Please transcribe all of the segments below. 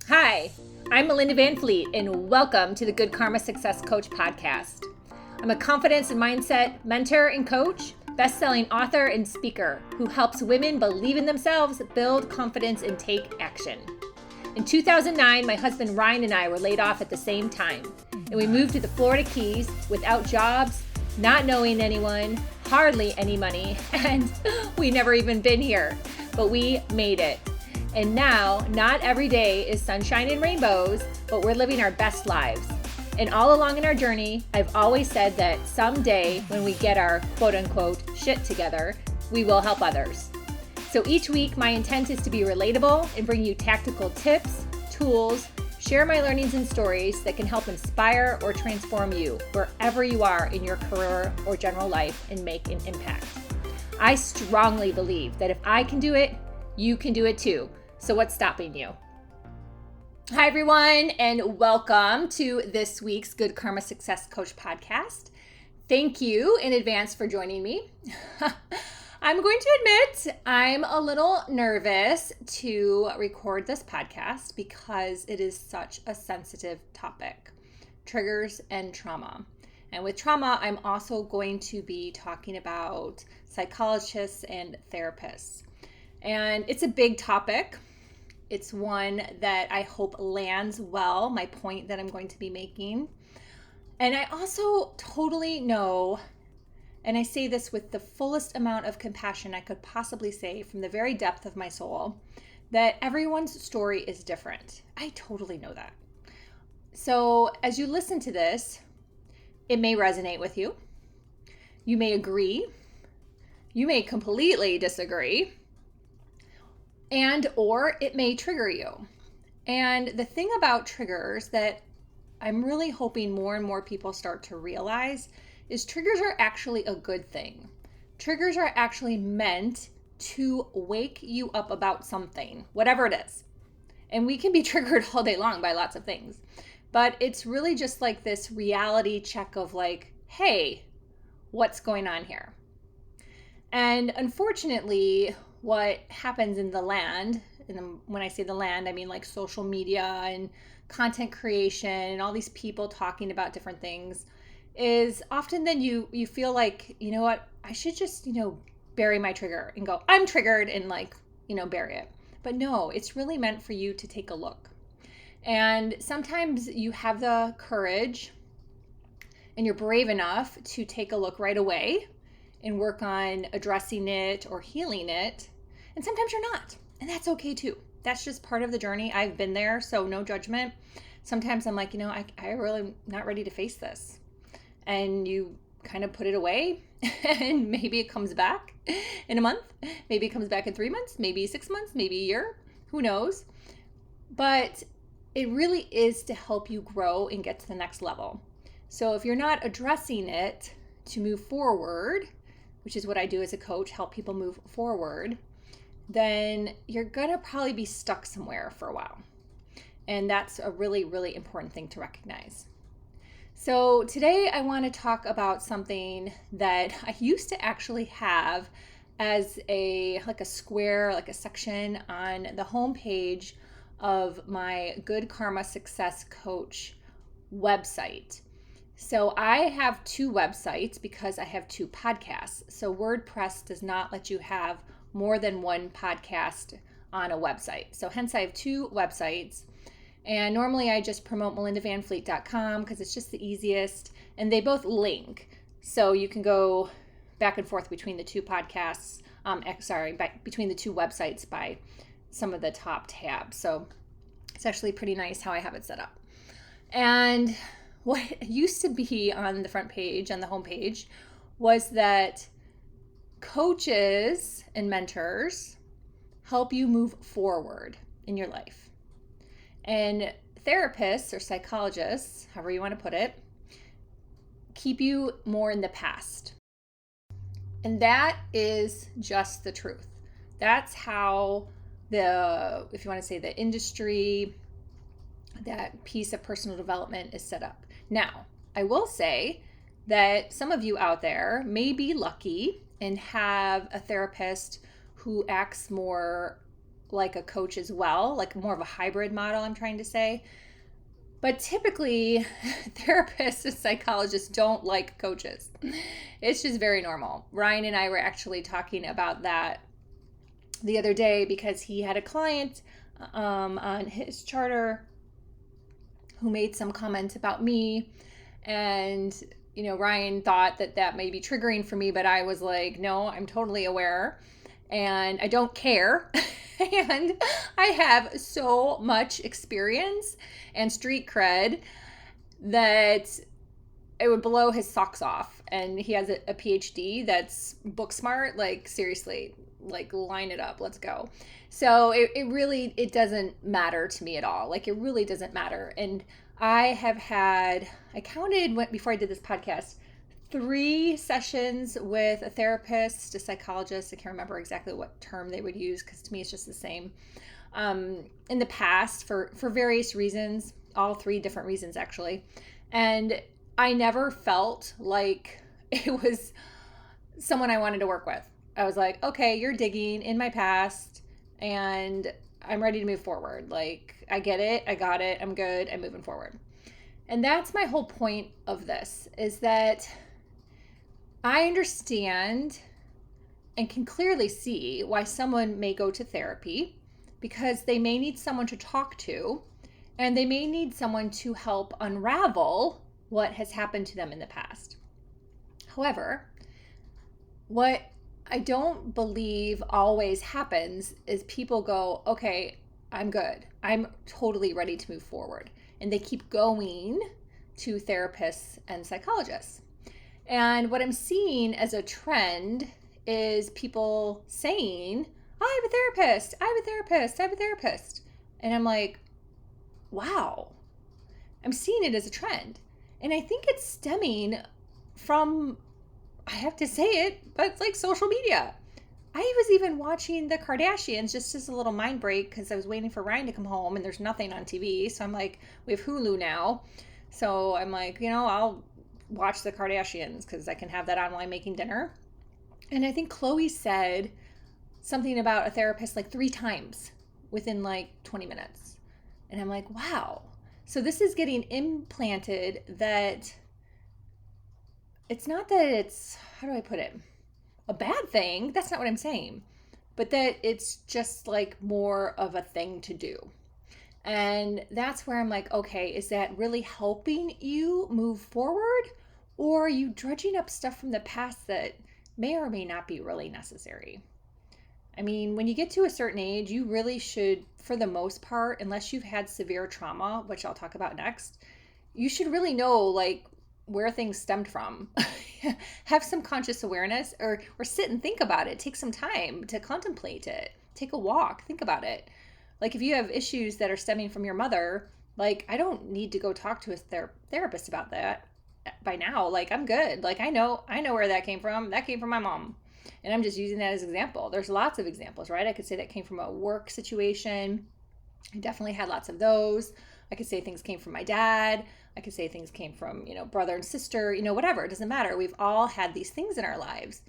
Hi, I'm Melinda Van Fleet, and welcome to the Good Karma Success Coach podcast. I'm a confidence and mindset mentor and coach, best-selling author and speaker who helps women believe in themselves, build confidence, and take action. In 2009, my husband Ryan and I were laid off at the same time, and we moved to the Florida Keys without jobs, not knowing anyone, hardly any money, and we never even been here, but we made it. And now, not every day is sunshine and rainbows, but we're living our best lives. And all along in our journey, I've always said that someday when we get our quote unquote shit together, we will help others. So each week, my intent is to be relatable and bring you tactical tips, tools, share my learnings and stories that can help inspire or transform you wherever you are in your career or general life and make an impact. I strongly believe that if I can do it, you can do it too. So what's stopping you? Hi, everyone, and welcome to this week's Good Karma Success Coach podcast. Thank you in advance for joining me. I'm going to admit I'm a little nervous to record this podcast because it is such a sensitive topic, triggers and trauma. And with trauma, I'm also going to be talking about psychologists and therapists. And it's a big topic. It's one that I hope lands well, my point that I'm going to be making. And I also totally know, and I say this with the fullest amount of compassion I could possibly say from the very depth of my soul, that everyone's story is different. I totally know that. So as you listen to this, it may resonate with you. You may agree. You may completely disagree. And or it may trigger you. And the thing about triggers that I'm really hoping more and more people start to realize is triggers are actually a good thing. Triggers are actually meant to wake you up about something, whatever it is. And we can be triggered all day long by lots of things. But it's really just like this reality check of like, hey, what's going on here? And unfortunately, what happens in the land, and when I say the land, I mean like social media and content creation and all these people talking about different things, is often then you feel like, you know what, I should just, bury my trigger and go, I'm triggered, and bury it. But no, it's really meant for you to take a look. And sometimes you have the courage and you're brave enough to take a look right away and work on addressing it or healing it. And sometimes you're not. And that's okay too. That's just part of the journey. I've been there, so no judgment. Sometimes I'm like, I really not ready to face this. And you kind of put it away and maybe it comes back in a month. Maybe it comes back in 3 months, maybe 6 months, maybe a year. Who knows? But it really is to help you grow and get to the next level. So if you're not addressing it to move forward, which is what I do as a coach, help people move forward, then you're going to probably be stuck somewhere for a while. And that's a really, really important thing to recognize. So today I want to talk about something that I used to actually have as a square, like a section on the homepage of my Good Karma Success Coach website. So I have 2 websites because I have 2 podcasts. So WordPress does not let you have more than 1 podcast on a website. So hence I have 2 websites. And normally I just promote melindavanfleet.com because it's just the easiest. And they both link. So you can go back and forth between the 2 podcasts, between the 2 websites by some of the top tabs. So it's actually pretty nice how I have it set up. And what used to be on the front page, on the homepage, was that coaches and mentors help you move forward in your life. And therapists or psychologists, however you want to put it, keep you more in the past. And that is just the truth. That's how if you want to say the industry, that piece of personal development is set up. Now, I will say that some of you out there may be lucky and have a therapist who acts more like a coach as well, like more of a hybrid model, I'm trying to say. But typically, therapists and psychologists don't like coaches. It's just very normal. Ryan and I were actually talking about that the other day because he had a client on his charter who made some comment about me. And, Ryan thought that may be triggering for me, but I was like, no, I'm totally aware and I don't care. And I have so much experience and street cred that it would blow his socks off. And he has a PhD that's book smart. Like, seriously, like, line it up. Let's go. So it doesn't matter to me at all. Like, it really doesn't matter. And I counted before I did this podcast, 3 sessions with a therapist, a psychologist. I can't remember exactly what term they would use because to me it's just the same. In the past for various reasons, all 3 different reasons actually. And I never felt like it was someone I wanted to work with. I was like, okay, you're digging in my past and I'm ready to move forward. Like, I get it. I got it. I'm good. I'm moving forward. And that's my whole point of this, is that I understand and can clearly see why someone may go to therapy, because they may need someone to talk to and they may need someone to help unravel what has happened to them in the past. However, what I don't believe always happens is people go, okay, I'm good. I'm totally ready to move forward. And they keep going to therapists and psychologists. And what I'm seeing as a trend is people saying, I have a therapist, I have a therapist, I have a therapist. And I'm like, wow, I'm seeing it as a trend. And I think it's stemming from, I have to say it, but it's like social media. I was even watching the Kardashians just as a little mind break because I was waiting for Ryan to come home and there's nothing on TV. So I'm like, we have Hulu now. So I'm like, I'll watch the Kardashians because I can have that on while I'm making dinner. And I think Khloe said something about a therapist like 3 times within like 20 minutes. And I'm like, wow. So this is getting implanted that it's not that it's, how do I put it? A bad thing. That's not what I'm saying. But that it's just like more of a thing to do. And that's where I'm like, okay, is that really helping you move forward? Or are you dredging up stuff from the past that may or may not be really necessary? I mean, when you get to a certain age, you really should, for the most part, unless you've had severe trauma, which I'll talk about next, you should really know like where things stemmed from. Have some conscious awareness or sit and think about it. Take some time to contemplate it. Take a walk. Think about it. Like if you have issues that are stemming from your mother, like I don't need to go talk to a therapist about that by now. Like I'm good. Like I know where that came from. That came from my mom. And I'm just using that as an example. There's lots of examples, right? I could say that came from a work situation. I definitely had lots of those. I could say things came from my dad. I could say things came from, brother and sister, whatever. It doesn't matter. We've all had these things in our lives.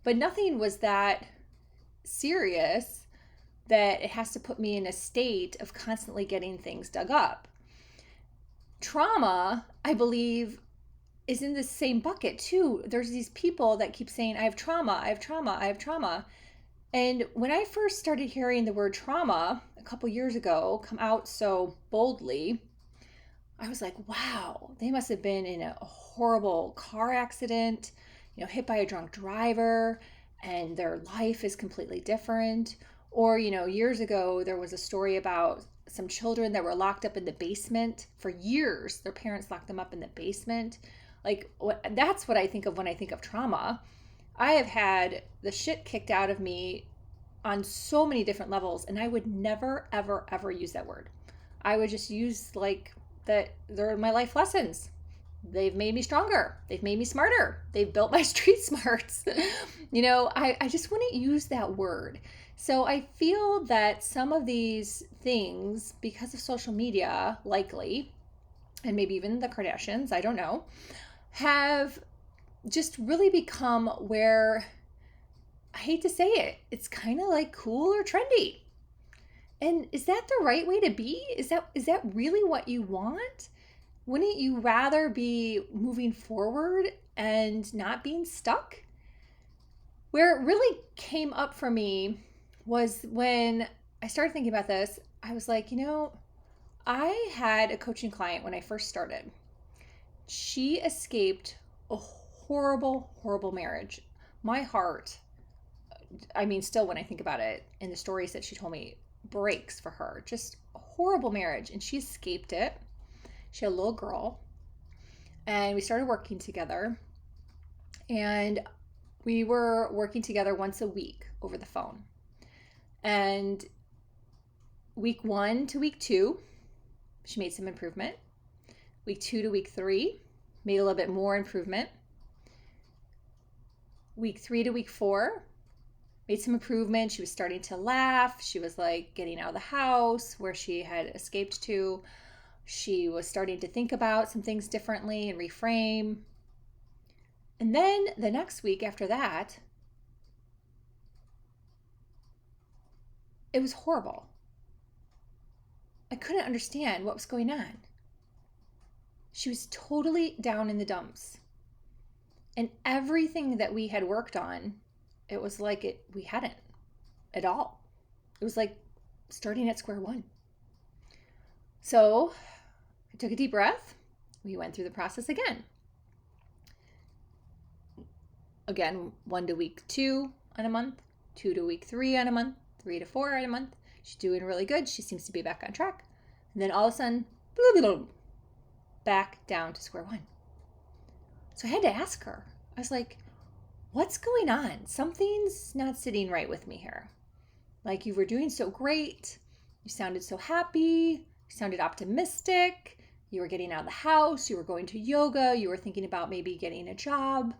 But nothing was that serious that it has to put me in a state of constantly getting things dug up. Trauma, I believe, is in the same bucket too. There's these people that keep saying, I have trauma, I have trauma, I have trauma. And when I first started hearing the word trauma a couple years ago come out so boldly, I was like, wow, they must have been in a horrible car accident, hit by a drunk driver, and their life is completely different. Or, years ago, there was a story about some children that were locked up in the basement for years. Their parents locked them up in the basement. That's what I think of when I think of trauma. I have had the shit kicked out of me on so many different levels, and I would never, ever, ever use that word. I would just use that they're my life lessons. They've made me stronger. They've made me smarter. They've built my street smarts. I just wouldn't use that word. So I feel that some of these things, because of social media, likely, and maybe even the Kardashians, I don't know, have just really become where, I hate to say it, it's kind of like cool or trendy. And is that the right way to be? Is that really what you want? Wouldn't you rather be moving forward and not being stuck? Where it really came up for me was when I started thinking about this. I was like, I had a coaching client when I first started. She escaped a horrible, horrible marriage. My heart, still when I think about it and the stories that she told me, breaks for her. Just a horrible marriage. And she escaped it. She had a little girl. And we started working together. And we were working together once a week over the phone. And week 1 to week 2, she made some improvement. Week 2 to week 3, made a little bit more improvement. Week 3 to week 4, made some improvement. She was starting to laugh. She was like getting out of the house where she had escaped to. She was starting to think about some things differently and reframe. And then the next week after that, it was horrible. I couldn't understand what was going on. She was totally down in the dumps. And everything that we had worked on, it was like we hadn't at all. It was like starting at square one. So I took a deep breath. We went through the process again. Again, 1 to week 2 on a month, 2 to week 3 on a month, 3 to 4 on a month. She's doing really good. She seems to be back on track. And then all of a sudden, back down to square one. So I had to ask her. I was like, what's going on? Something's not sitting right with me here. Like, you were doing so great. You sounded so happy. You sounded optimistic. You were getting out of the house. You were going to yoga. You were thinking about maybe getting a job.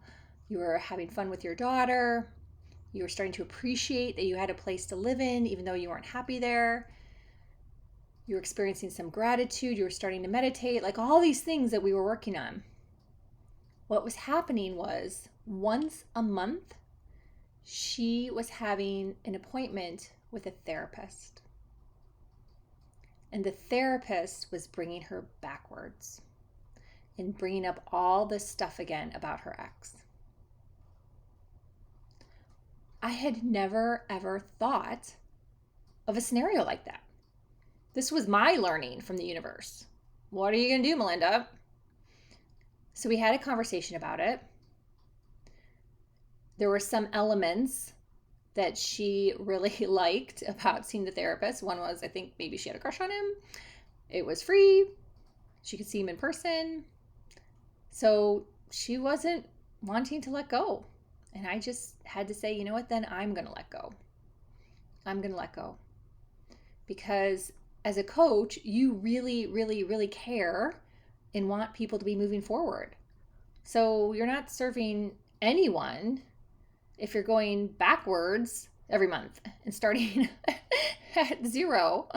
You were having fun with your daughter. You were starting to appreciate that you had a place to live in, even though you weren't happy there. You were experiencing some gratitude. You were starting to meditate, like all these things that we were working on. What was happening was once a month, she was having an appointment with a therapist. And the therapist was bringing her backwards and bringing up all this stuff again about her ex. I had never, ever thought of a scenario like that. This was my learning from the universe. What are you going to do, Melinda? So we had a conversation about it. There were some elements that she really liked about seeing the therapist. One was, I think maybe she had a crush on him. It was free. She could see him in person. So she wasn't wanting to let go. And I just had to say, you know what, then I'm going to let go. I'm going to let go. Because as a coach, you really, really, really care and want people to be moving forward. So you're not serving anyone if you're going backwards every month and starting at 0.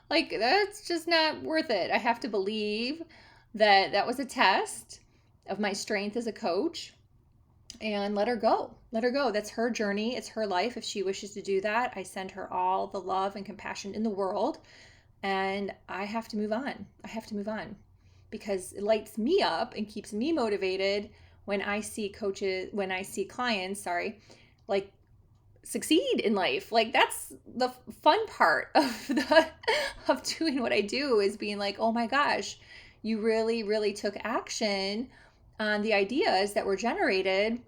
Like, that's just not worth it. I have to believe that that was a test of my strength as a coach, and let her go. Let her go. That's her journey. It's her life. If she wishes to do that, I send her all the love and compassion in the world. And I have to move on. I have to move on because it lights me up and keeps me motivated when I see clients, like succeed in life. Like, that's the fun part of doing what I do, is being like, oh my gosh, you really, really took action on the ideas that were generated,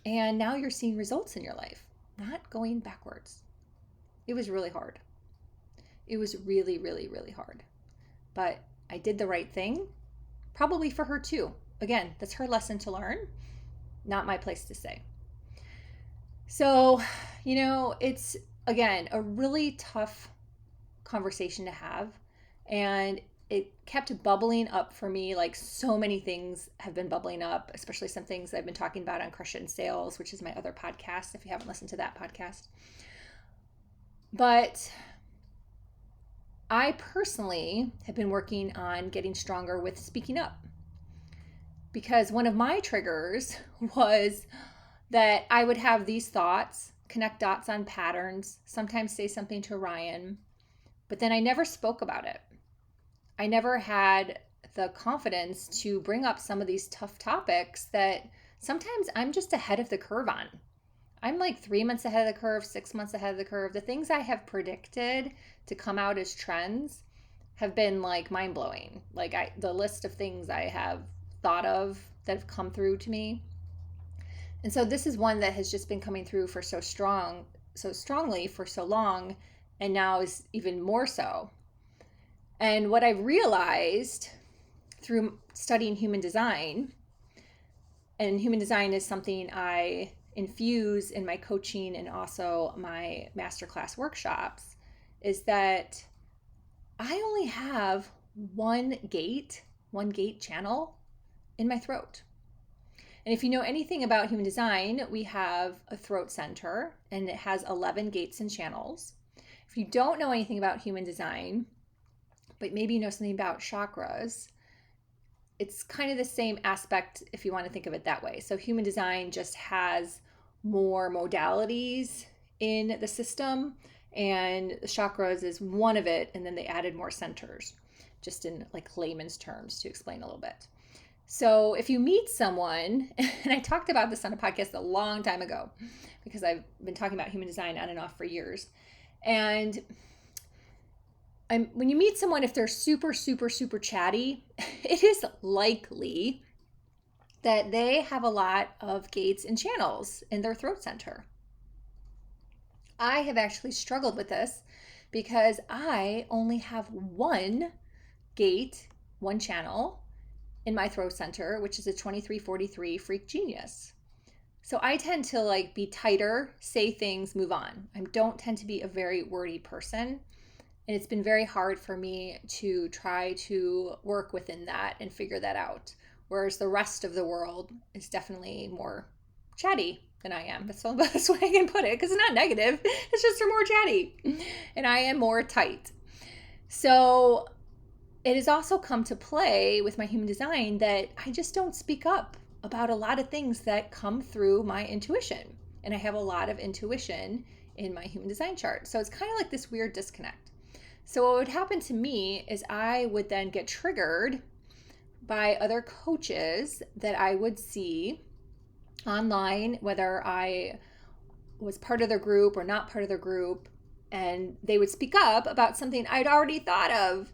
and now you're seeing results in your life, not going backwards. It was really hard. It was really, really, really hard. But I did the right thing, probably for her too. Again, that's her lesson to learn, not my place to say. So, it's, again, a really tough conversation to have. And it kept bubbling up for me. Like, so many things have been bubbling up, especially some things I've been talking about on Crush It in Sales, which is my other podcast, if you haven't listened to that podcast. But I personally have been working on getting stronger with speaking up, because one of my triggers was that I would have these thoughts, connect dots on patterns, sometimes say something to Ryan, But then I never spoke about it. I never had the confidence to bring up some of these tough topics that sometimes I'm just ahead of the curve on. I'm like 3 months ahead of the curve, 6 months ahead of the curve. The things I have predicted to come out as trends have been like mind blowing. Like the list of things I have thought of that have come through to me. And so this is one that has just been coming through for so strongly for so long, and now is even more so. And what I've realized through studying human design, and human design is something I infuse in my coaching and also my masterclass workshops, is that I only have one gate channel in my throat. And if you know anything about human design, we have a throat center and it has 11 gates and channels. If you don't know anything about human design, but maybe you know something about chakras, it's kind of the same aspect if you want to think of it that way. So human design just has more modalities in the system, and the chakras is one of it, and then they added more centers, just in like layman's terms to explain a little bit. So if you meet someone, and I talked about this on a podcast a long time ago, because I've been talking about human design on and off for years. And when you meet someone, if they're super, super, super chatty, it is likely that they have a lot of gates and channels in their throat center. I have actually struggled with this because I only have one gate, one channel in my throat center, which is a 2343 Freak Genius. So I tend to like be tighter, say things, move on. I don't tend to be a very wordy person. And it's been very hard for me to try to work within that and figure that out. Whereas the rest of the world is definitely more chatty than I am. That's the best way I can put it, because it's not negative. It's just they're more chatty. And I am more tight. So it has also come to play with my human design that I just don't speak up about a lot of things that come through my intuition. And I have a lot of intuition in my human design chart. So it's kind of like this weird disconnect. So what would happen to me is I would then get triggered by other coaches that I would see online, whether I was part of their group or not part of their group, and they would speak up about something I'd already thought of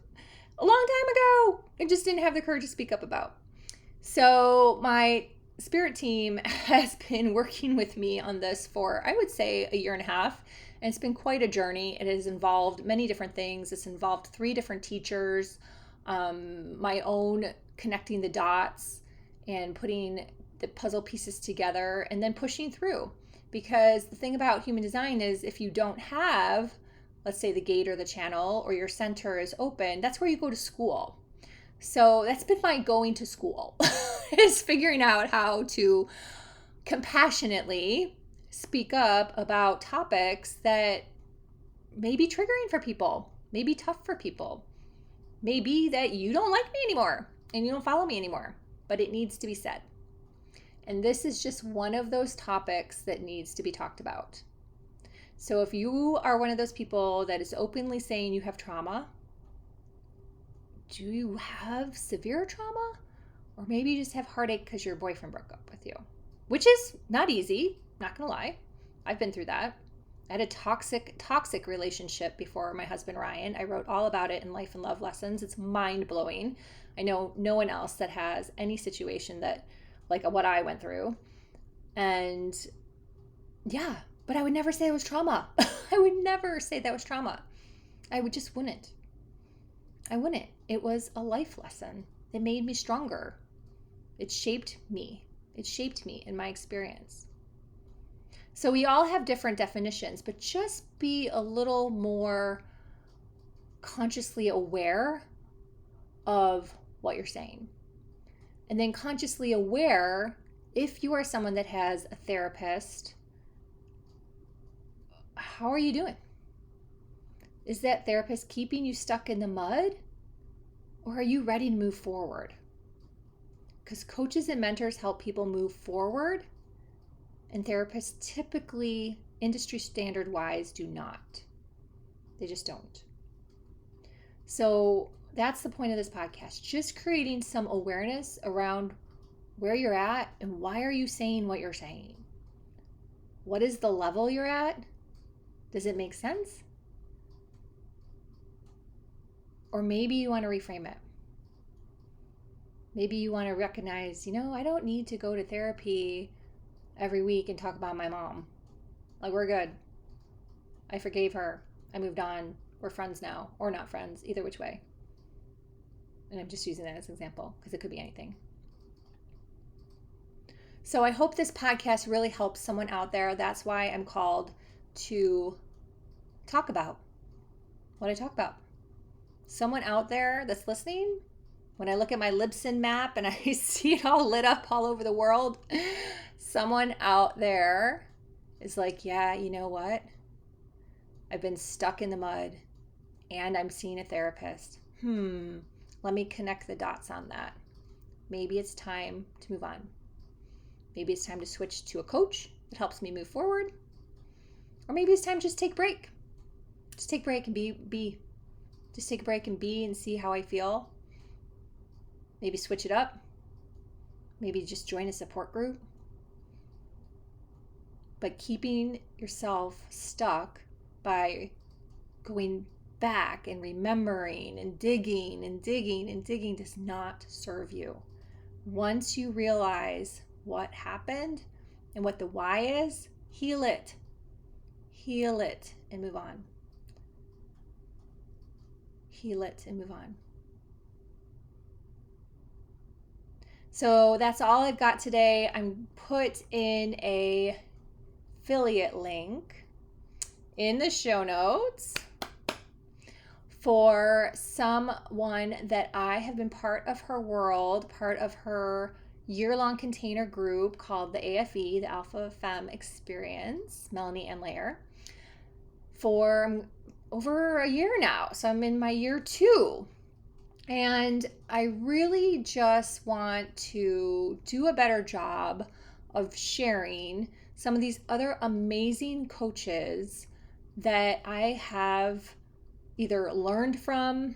a long time ago and just didn't have the courage to speak up about. So my spirit team has been working with me on this for, I would say, a year and a half. And it's been quite a journey. It has involved many different things. It's involved 3 different teachers, my own connecting the dots and putting the puzzle pieces together and then pushing through. Because the thing about human design is if you don't have, let's say, the gate or the channel or your center is open, that's where you go to school. So that's been my going to school, is figuring out how to compassionately speak up about topics that may be triggering for people, may be tough for people, maybe that you don't like me anymore and you don't follow me anymore, but it needs to be said. And this is just one of those topics that needs to be talked about. So if you are one of those people that is openly saying you have trauma, do you have severe trauma? Or maybe you just have heartache because your boyfriend broke up with you, which is not easy, not gonna lie. I've been through that. I had a toxic relationship before my husband Ryan. I wrote all about it in Life and Love Lessons. It's mind-blowing. I know no one else that has any situation that like what I went through. And yeah, but I would never say it was trauma. I would never say that was trauma. I wouldn't. It was a life lesson that made me stronger. It shaped me. It shaped me in my experience. So we all have different definitions, but just be a little more consciously aware of what you're saying. And then consciously aware, if you are someone that has a therapist, how are you doing? Is that therapist keeping you stuck in the mud? Or are you ready to move forward? Because coaches and mentors help people move forward, and therapists typically, industry standard wise, do not. They just don't. So that's the point of this podcast, just creating some awareness around where you're at and why are you saying what you're saying? What is the level you're at? Does it make sense? Or maybe you want to reframe it. Maybe you want to recognize, I don't need to go to therapy every week and talk about my mom. Like, we're good. I forgave her. I moved on. We're friends now, or not friends, either which way. And I'm just using that as an example because it could be anything. So I hope this podcast really helps someone out there. That's why I'm called to talk about what I talk about. Someone out there that's listening, when I look at my Libsyn map and I see it all lit up all over the world, someone out there is like, yeah, you know what? I've been stuck in the mud and I'm seeing a therapist. Let me connect the dots on that. Maybe it's time to move on. Maybe it's time to switch to a coach that helps me move forward. Or maybe it's time to just take a break. Just take a break and be. Just take a break and be and see how I feel. Maybe switch it up. Maybe just join a support group. But keeping yourself stuck by going back and remembering and digging and digging and digging does not serve you. Once you realize what happened and what the why is, heal it. Heal it and move on. Heal it and move on. So that's all I've got today. I'm put in a affiliate link in the show notes for someone that I have been part of her world, part of her year-long container group called the AFE, the Alpha Femme Experience, Melanie and Lair, for over a year now. So I'm in my year 2. And I really just want to do a better job of sharing some of these other amazing coaches that I have either learned from,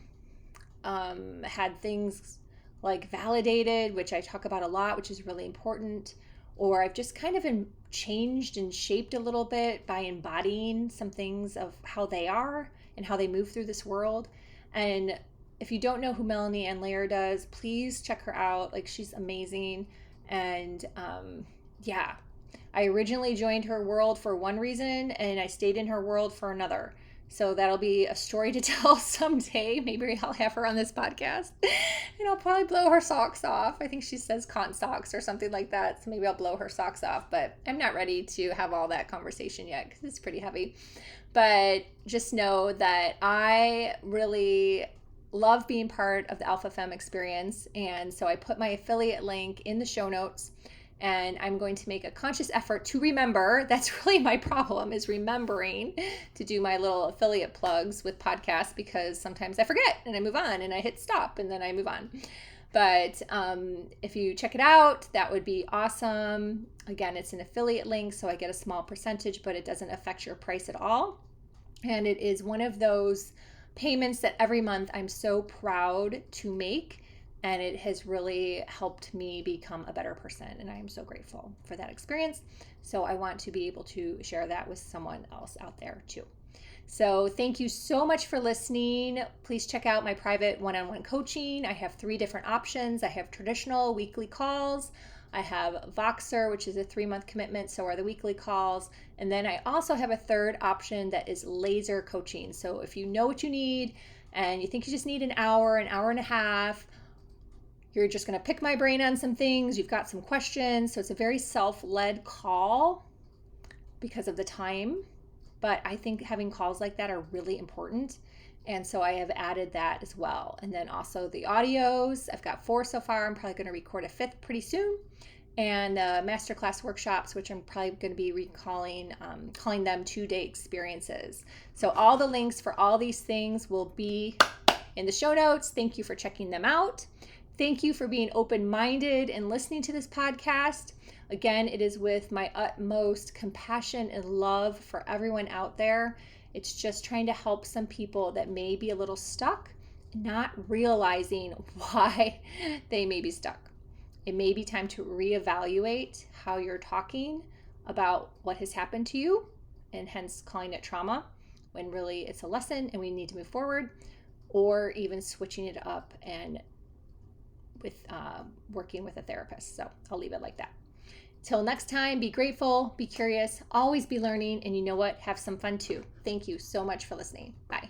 had things like validated, which I talk about a lot, which is really important, or I've just kind of changed and shaped a little bit by embodying some things of how they are and how they move through this world. And if you don't know who Melanie and Lair does, please check her out. Like, she's amazing. And I originally joined her world for one reason and I stayed in her world for another. So that'll be a story to tell someday. Maybe I'll have her on this podcast and I'll probably blow her socks off. I think she says cotton socks or something like that. So maybe I'll blow her socks off, but I'm not ready to have all that conversation yet because it's pretty heavy. But just know that I really love being part of the Alpha Femme Experience. And so I put my affiliate link in the show notes. And I'm going to make a conscious effort to remember. That's really my problem, is remembering to do my little affiliate plugs with podcasts, because sometimes I forget and I move on and I hit stop and then I move on. But if you check it out, that would be awesome. Again, it's an affiliate link, so I get a small percentage, but it doesn't affect your price at all. And it is one of those payments that every month I'm so proud to make. And it has really helped me become a better person. And I am so grateful for that experience. So I want to be able to share that with someone else out there too. So thank you so much for listening. Please check out my private one-on-one coaching. I have 3 different options. I have traditional weekly calls. I have Voxer, which is a 3-month commitment. So are the weekly calls. And then I also have a third option that is laser coaching. So if you know what you need and you think you just need an hour and a half, you're just going to pick my brain on some things. You've got some questions. So it's a very self-led call because of the time. But I think having calls like that are really important. And so I have added that as well. And then also the audios. I've got 4 so far. I'm probably going to record a 5th pretty soon. And Masterclass workshops, which I'm probably going to be calling them 2-day experiences. So all the links for all these things will be in the show notes. Thank you for checking them out. Thank you for being open-minded and listening to this podcast. Again, it is with my utmost compassion and love for everyone out there. It's just trying to help some people that may be a little stuck not realizing why they may be stuck. It may be time to reevaluate how you're talking about what has happened to you, and hence calling it trauma, when really it's a lesson and we need to move forward, or even switching it up and with working with a therapist. So I'll leave it like that. Till next time, be grateful, be curious, always be learning, and you know what? Have some fun too. Thank you so much for listening. Bye.